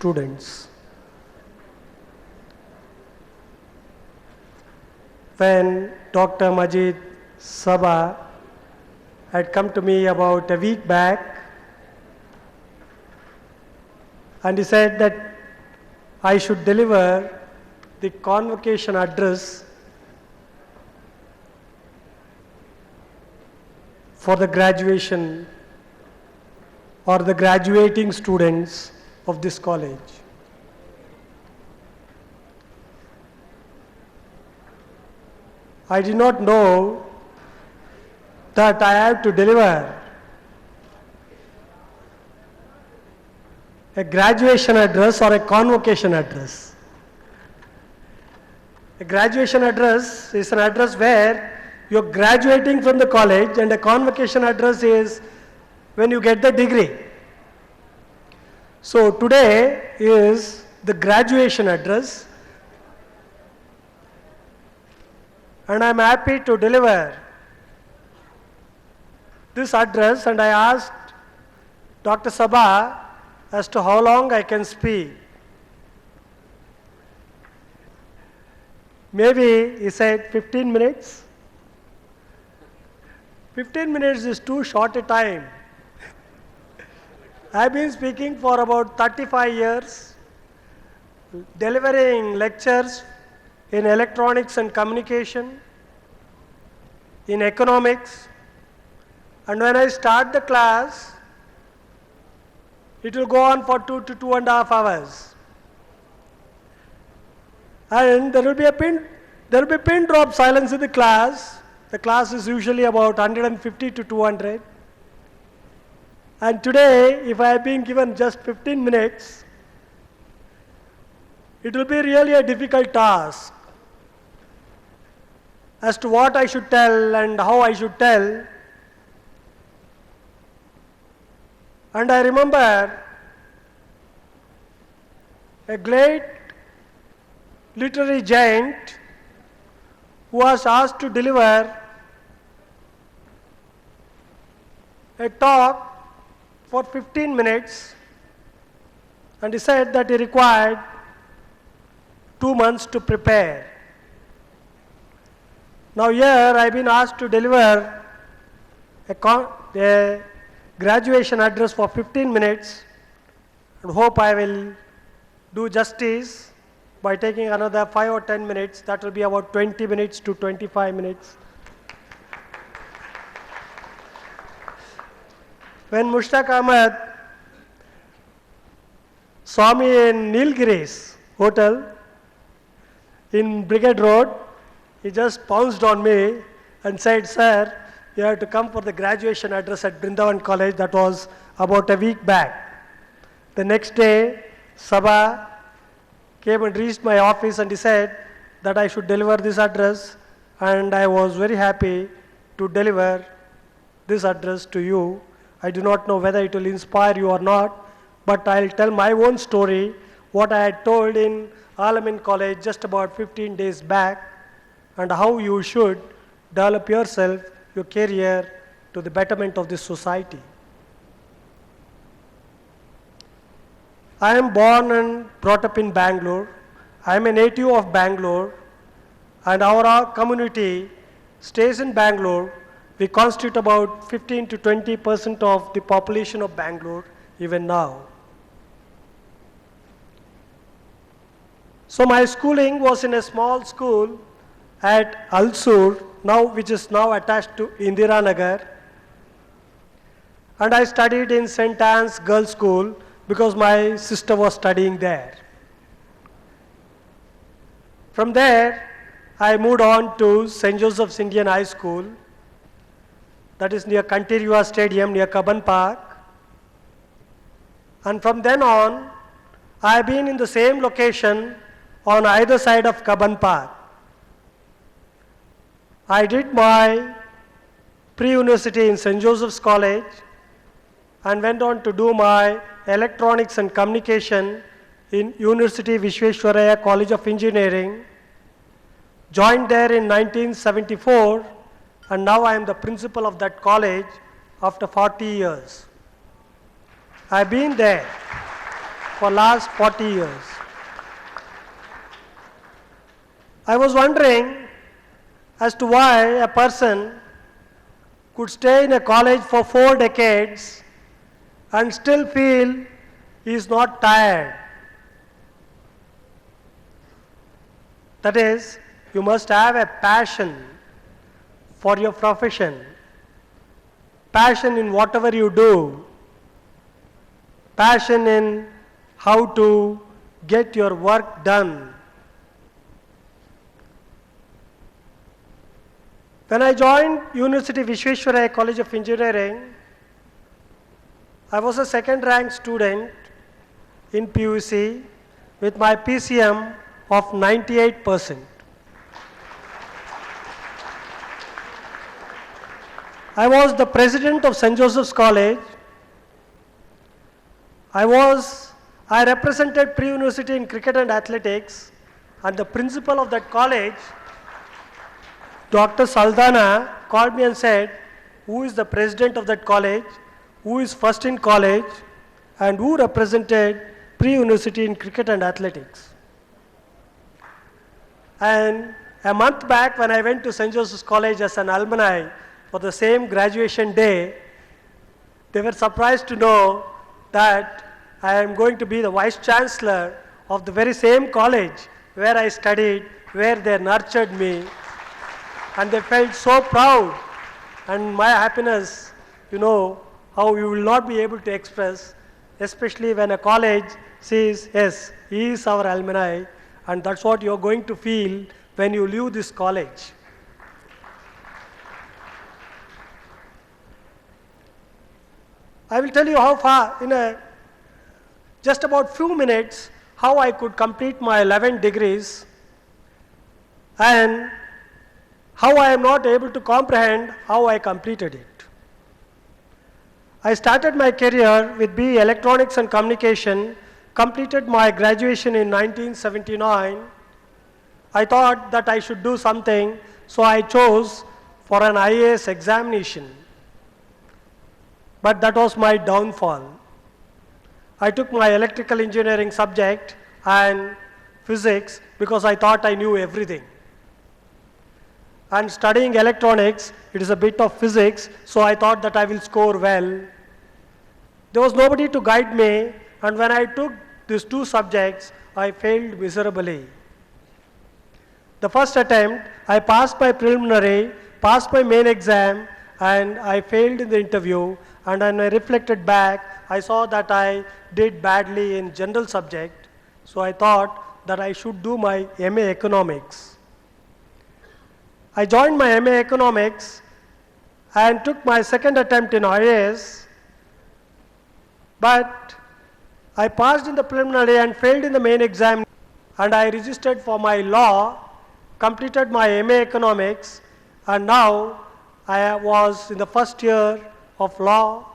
students. When Dr. Majid Sabha had come to me about a week back and he said that I should deliver the convocation address for the graduation or the graduating students of this college. I did not know that I have to deliver a graduation address or a convocation address. A graduation address is an address where you're graduating from the college, and a convocation address is when you get the degree. So today is the graduation address, and I'm happy to deliver this address, and I asked Dr. Sabha as to how long I can speak. Maybe he said 15 minutes. 15 minutes is too short a time. I've been speaking for about 35 years, delivering lectures in electronics and communication, in economics, and when I start the class, it will go on for 2 to 2.5 hours. And there will be pin drop silence in the class. The class is usually about 150 to 200. And today, if I have been given just 15 minutes, it will be really a difficult task as to what I should tell and how I should tell. And I remember a great literary giant who was asked to deliver a talk for 15 minutes, and he said that he required 2 months to prepare. Now here I've been asked to deliver a graduation address for 15 minutes, and hope I will do justice by taking another 5 or 10 minutes. That will be about 20 minutes to 25 minutes. When Mushtaq Ahmed saw me in Nilgiri's hotel in Brigade Road, he just pounced on me and said, "Sir, you have to come for the graduation address at Brindavan College." That was about a week back. The next day, Sabha came and reached my office and he said that I should deliver this address, and I was very happy to deliver this address to you. I do not know whether it will inspire you or not, but I'll tell my own story, what I had told in Alamin College just about 15 days back, and how you should develop yourself, your career, to the betterment of this society. I am born and brought up in Bangalore. I am a native of Bangalore, and our community stays in Bangalore. We constitute about 15 to 20% of the population of Bangalore even now. So my schooling was in a small school at Alsur, which is now attached to Indira Nagar. And I studied in St. Anne's Girls' School because my sister was studying there. From there, I moved on to St. Joseph's Indian High School, that is near Kantirua Stadium, near Kaban Park. And from then on, I have been in the same location on either side of Kaban Park. I did my pre-university in St. Joseph's College and went on to do my electronics and communication in University Visvesvaraya College of Engineering. Joined there in 1974, and now I am the principal of that college after 40 years. I've been there. for last 40 years. I was wondering as to why a person could stay in a college for 4 decades and still feel he is not tired. That is, you must have a passion for your profession, passion in whatever you do, passion in how to get your work done. When I joined University Visvesvaraya College of Engineering, I was a second rank student in PUC with my PCM of 98%. I was the president of St. Joseph's College. I represented pre-university in cricket and athletics, and the principal of that college, Dr. Saldana, called me and said, who is the president of that college, who is first in college, and who represented pre-university in cricket and athletics. And a month back when I went to St. Joseph's College as an alumni for the same graduation day, they were surprised to know that I am going to be the Vice Chancellor of the very same college where I studied, where they nurtured me, and they felt so proud. And my happiness, how you will not be able to express, especially when a college says, yes, he is our alumni, and that's what you are going to feel when you leave this college. I will tell you how far, just about few minutes, how I could complete my 11 degrees and how I am not able to comprehend how I completed it. I started my career with BE Electronics and Communication, completed my graduation in 1979. I thought that I should do something, so I chose for an IAS examination. But that was my downfall. I took my electrical engineering subject and physics because I thought I knew everything. And studying electronics, it is a bit of physics, so I thought that I will score well. There was nobody to guide me, and when I took these two subjects, I failed miserably. The first attempt, I passed my preliminary, passed my main exam, and I failed in the interview. And when I reflected back, I saw that I did badly in general subject, so I thought that I should do my MA Economics. I joined my MA Economics and took my second attempt in IAS, but I passed in the preliminary and failed in the main exam, and I registered for my law, completed my MA Economics, and now I was in the first year of law.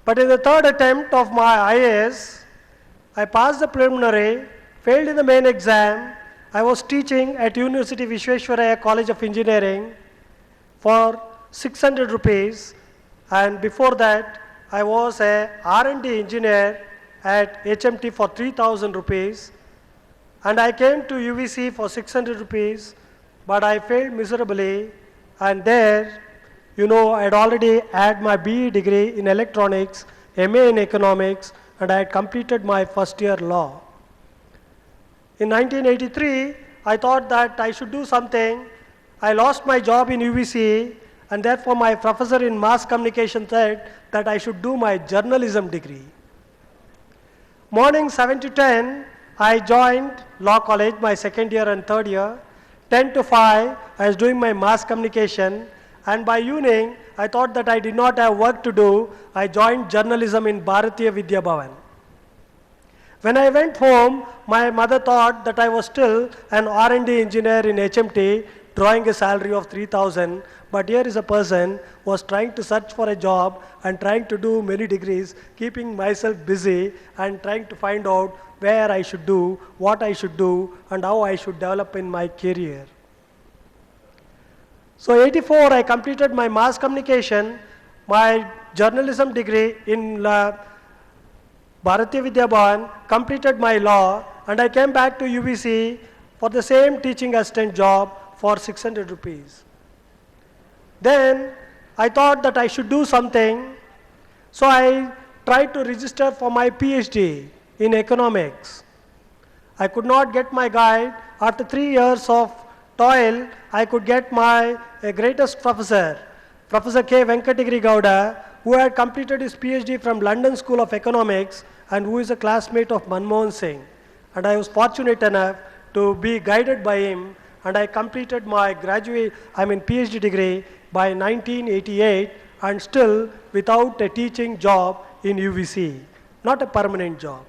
But in the third attempt of my IAS, I passed the preliminary, failed in the main exam. I was teaching at University Visvesvaraya College of Engineering for 600 rupees, and before that I was a R&D engineer at HMT for 3000 rupees, and I came to UVC for 600 rupees, but I failed miserably. And there, I had already had my BE degree in electronics, MA in economics, and I had completed my first year law. In 1983, I thought that I should do something. I lost my job in UVC, and therefore my professor in mass communication said that I should do my journalism degree. Morning 7 to 10, I joined law college, my second year and third year. 10 to 5, I was doing my mass communication, and by evening, I thought that I did not have work to do. I joined journalism in Bharatiya Vidya Bhavan. When I went home, my mother thought that I was still an R&D engineer in HMT, drawing a salary of 3000, but here is a person who was trying to search for a job and trying to do many degrees, keeping myself busy and trying to find out where I should do, what I should do, and how I should develop in my career. So 84, I completed my mass communication, my journalism degree in Bharatiya Vidya Bhavan, completed my law, and I came back to UBC for the same teaching assistant job for 600 rupees. Then I thought that I should do something, so I tried to register for my PhD in economics. I could not get my guide. After 3 years of toil, I could get my greatest professor, Professor K. Venkatagiri Gowda, who had completed his PhD from London School of Economics and who is a classmate of Manmohan Singh. And I was fortunate enough to be guided by him, and I completed my PhD degree by 1988, and still without a teaching job in UVC, not a permanent job.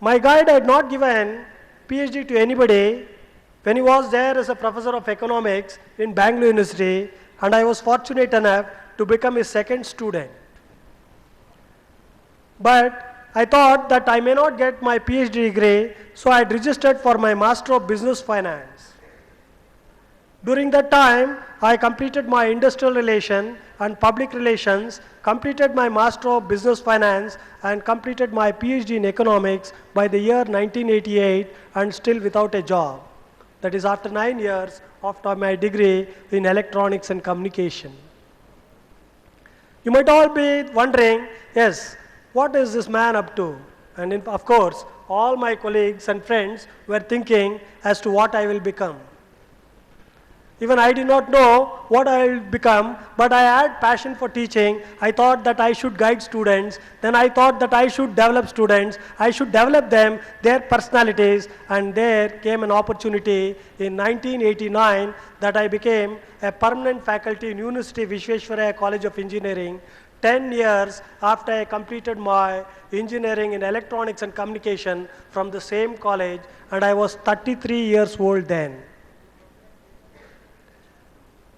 My guide had not given PhD to anybody when he was there as a professor of economics in Bangalore University, and I was fortunate enough to become his second student. But I thought that I may not get my PhD degree, so I had registered for my Master of Business Finance. During that time, I completed my Industrial Relation and Public Relations, completed my Master of Business Finance, and completed my PhD in Economics by the year 1988, and still without a job. That is after 9 years after my degree in Electronics and Communication. You might all be wondering, yes, what is this man up to? And of course, all my colleagues and friends were thinking as to what I will become. Even I did not know what I will become, but I had passion for teaching. I thought that I should guide students. Then I thought that I should develop students. I should develop them, their personalities, and there came an opportunity in 1989 that I became a permanent faculty in University Visvesvaraya College of Engineering, 10 years after I completed my engineering in electronics and communication from the same college, and I was 33 years old then.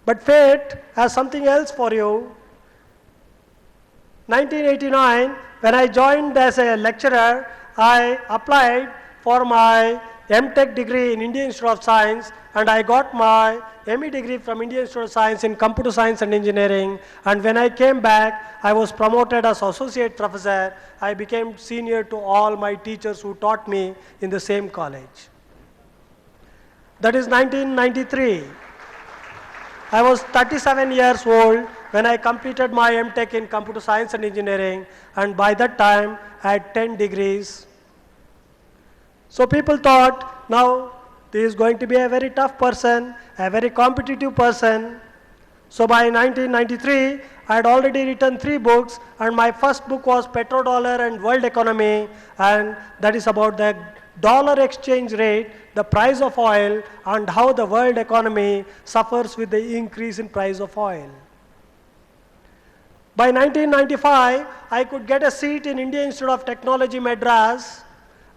But fate has something else for you. 1989, when I joined as a lecturer, I applied for my MTech degree in Indian Institute of Science, and I got my ME degree from Indian Institute of Science in Computer Science and Engineering. And when I came back, I was promoted as associate professor. I became senior to all my teachers who taught me in the same college. That is 1993. I was 37 years old when I completed my MTech in Computer Science and Engineering, and by that time I had 10 degrees. So people thought, now this is going to be a very tough person, a very competitive person. So by 1993, I had already written 3 books, and my first book was Petrodollar and World Economy, and that is about the dollar exchange rate, the price of oil, and how the world economy suffers with the increase in price of oil. By 1995, I could get a seat in Indian Institute of Technology, Madras,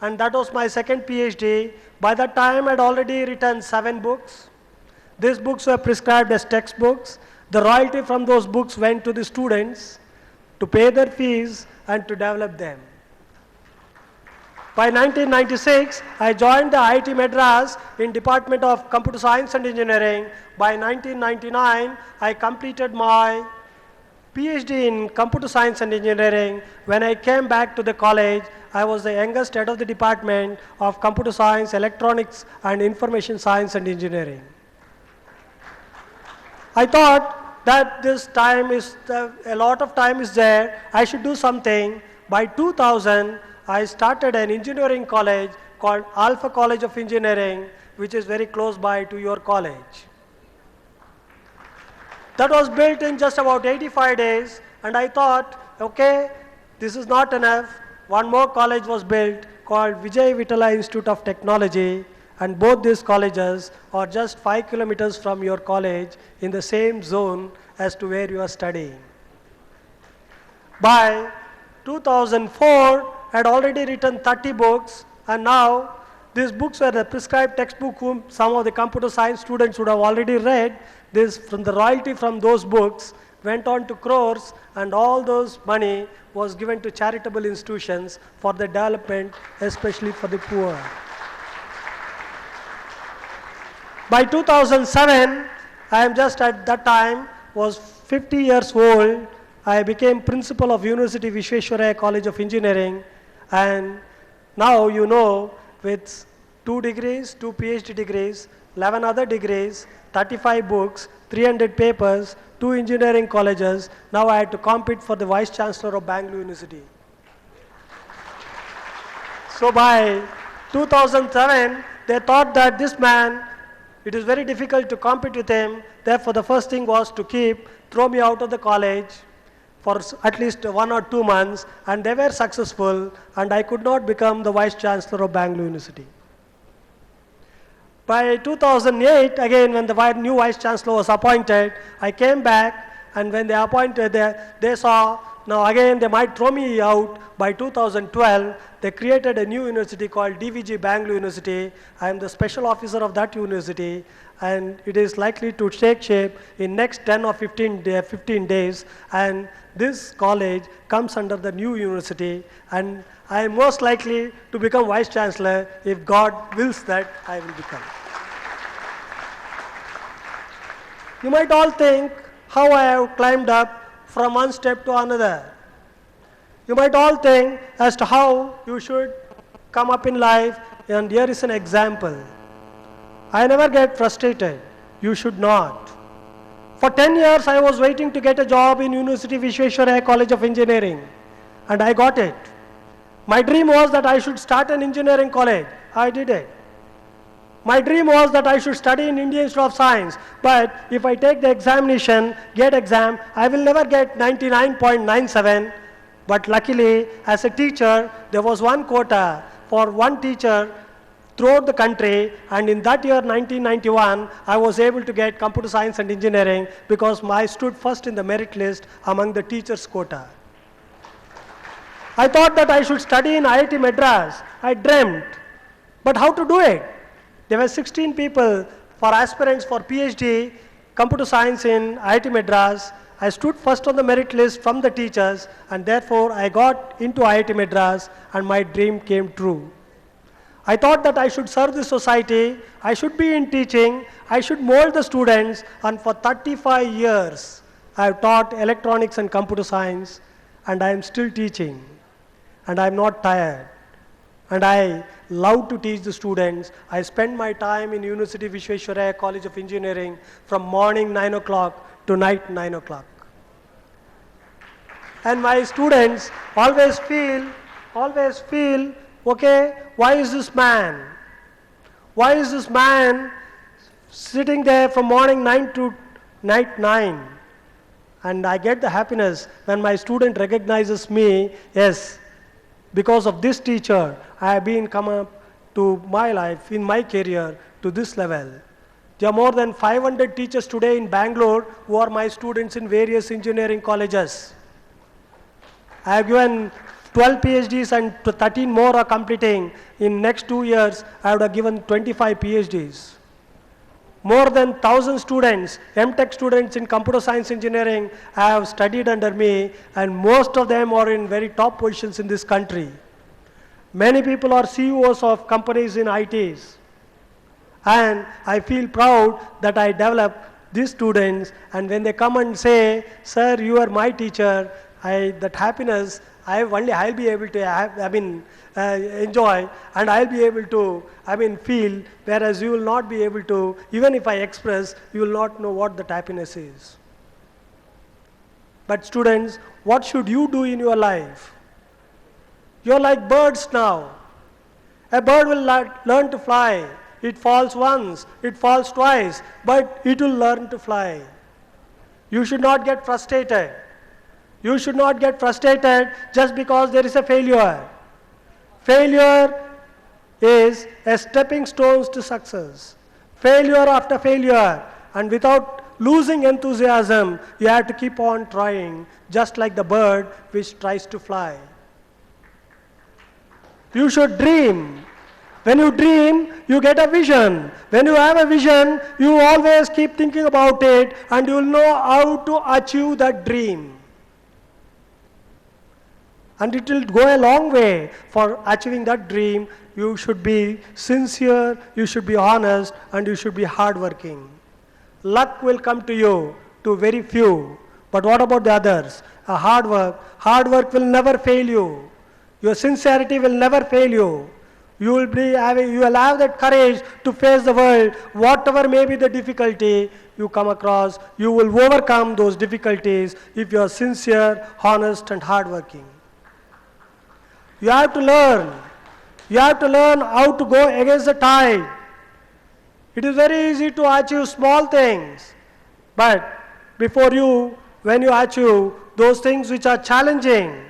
and that was my second PhD. By that time, I had already written 7 books. These books were prescribed as textbooks. The royalty from those books went to the students to pay their fees and to develop them. By 1996, I joined the IIT Madras in Department of Computer Science and Engineering. By 1999, I completed my PhD in Computer Science and Engineering. When I came back to the college, I was the youngest head of the Department of Computer Science, Electronics and Information Science and Engineering. I thought that a lot of time is there, I should do something. By 2000, I started an engineering college called Alpha College of Engineering, which is very close by to your college. That was built in just about 85 days, and I thought, okay, this is not enough. One more college was built called Vijay Vitala Institute of Technology, and both these colleges are just 5 kilometers from your college in the same zone as to where you are studying. By 2004, I had already written 30 books, and now these books were the prescribed textbook whom some of the computer science students would have already read. From the royalty from those books went on to crores, and all those money was given to charitable institutions for the development, especially for the poor. By 2007, I am just at that time was 50 years old, I became principal of University Vishweshwaraya College of Engineering, and now you know, with 2 degrees, 2 PhD degrees, 11 other degrees, 35 books, 300 papers, 2 engineering colleges, now I had to compete for the Vice Chancellor of Bangalore University. So by 2007, they thought that this man, it is very difficult to compete with him. Therefore, the first thing was to throw me out of the college for at least 1 or 2 months, and they were successful, and I could not become the Vice Chancellor of Bangalore University. By 2008, again, when the new Vice Chancellor was appointed, I came back, and when they appointed, they saw, now again, they might throw me out. By 2012, they created a new university called DVG Bangalore University. I am the special officer of that university, and it is likely to take shape in next 10 or 15 days, and this college comes under the new university, and I am most likely to become Vice Chancellor if God wills that I will become. You might all think how I have climbed up from one step to another. You might all think as to how you should come up in life, and here is an example. I never get frustrated. You should not. For 10 years, I was waiting to get a job in University Vishweshwaraya College of Engineering, and I got it. My dream was that I should start an engineering college. I did it. My dream was that I should study in Indian Institute of Science, but if I take the examination, GATE exam, I will never get 99.97. But luckily, as a teacher, there was one quota for one teacher throughout the country, and in that year, 1991, I was able to get computer science and engineering because I stood first in the merit list among the teachers' quota. I thought that I should study in IIT Madras. I dreamt. But how to do it? There were 16 people for aspirants for PhD, computer science in IIT Madras. I stood first on the merit list from the teachers, and therefore I got into IIT Madras, and my dream came true. I thought that I should serve the society, I should be in teaching, I should mold the students, and for 35 years I have taught electronics and computer science, and I am still teaching, and I am not tired. And I love to teach the students. I spend my time in University Vishweshwaraya College of Engineering from morning 9 o'clock to night 9 o'clock. And my students always feel, okay, why is this man? Why is this man sitting there from morning 9 to night 9? And I get the happiness when my student recognizes me, yes, because of this teacher, I have been come up to my life, in my career, to this level. There are more than 500 teachers today in Bangalore who are my students in various engineering colleges. I have given 12 PhDs and 13 more are completing. In next 2 years, I would have given 25 PhDs. More than 1,000 students, MTech students in computer science engineering have studied under me, and most of them are in very top positions in this country. Many people are CEOs of companies in ITs. And I feel proud that I develop these students, and when they come and say, sir, you are my teacher, that happiness, I'll be able to enjoy, and I'll be able to, feel, whereas you will not be able to, even if I express, you will not know what that happiness is. But students, what should you do in your life? You're like birds now. A bird will learn to fly. It falls once, it falls twice, but it will learn to fly. You should not get frustrated. You should not get frustrated just because there is a failure. Failure is a stepping stone to success. Failure after failure, and without losing enthusiasm, you have to keep on trying, just like the bird which tries to fly. You should dream. When you dream, you get a vision. When you have a vision, you always keep thinking about it, and you will know how to achieve that dream. And it will go a long way. For achieving that dream, you should be sincere, you should be honest, and you should be hardworking. Luck will come to you, to very few, But what about the others? A hard work. Hard work will never fail you. Your sincerity will never fail you. You will have that courage to face the world, whatever may be the difficulty you come across, you will overcome those difficulties if you are sincere, honest and hardworking. You have to learn. You have to learn how to go against the tide. It is very easy to achieve small things, but when you achieve those things which are challenging,